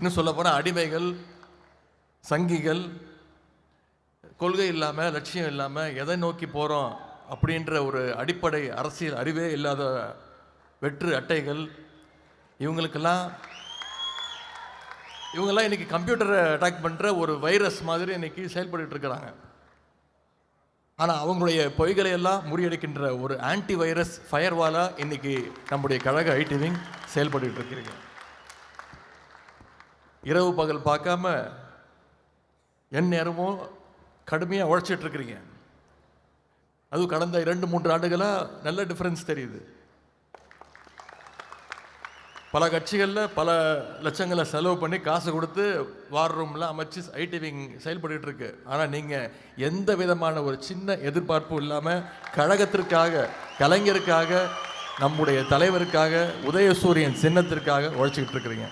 இன்னும் சொல்ல போனால் அடிமைகள், சங்கிகள், கொள்கை இல்லாமல், லட்சியம் இல்லாமல் எதை நோக்கி போகிறோம் அப்படின்ற ஒரு அடிப்படை அரசியல் அறிவே இல்லாத வெற்று அட்டைகள், இவங்கெல்லாம் இன்றைக்கி கம்ப்யூட்டரை அட்டாக் பண்ணுற ஒரு வைரஸ் மாதிரி இன்றைக்கி செயல்பட்டு இருக்கிறாங்க. ஆனால் அவங்களுடைய பொய்களை எல்லாம் முறியடிக்கின்ற ஒரு ஆன்டி வைரஸ் ஃபயர்வாலாக இன்றைக்கி நம்முடைய கழக ஐடி விங் செயல்பட்டு இருக்கிறீங்க. இரவு பகல் பார்க்காம என் நேரமும் கடுமையாக உழைச்சிட்ருக்கிறீங்க. அதுவும் கடந்த 2-3 ஆண்டுகளாக நல்ல டிஃப்ரென்ஸ் தெரியுது. பல கட்சிகளில் பல லட்சங்களை செலவு பண்ணி காசு கொடுத்து வார் ரூம்லாம் அமைச்சு ஐடி விங் செயல்பட்டு இருக்கு. ஆனால் நீங்கள் எந்த விதமான ஒரு சின்ன எதிர்பார்ப்பும் இல்லாமல் கழகத்திற்காக, கலைஞருக்காக, நம்முடைய தலைவருக்காக, உதயசூரியன் சின்னத்திற்காக உழைச்சிக்கிட்டு இருக்கிறீங்க.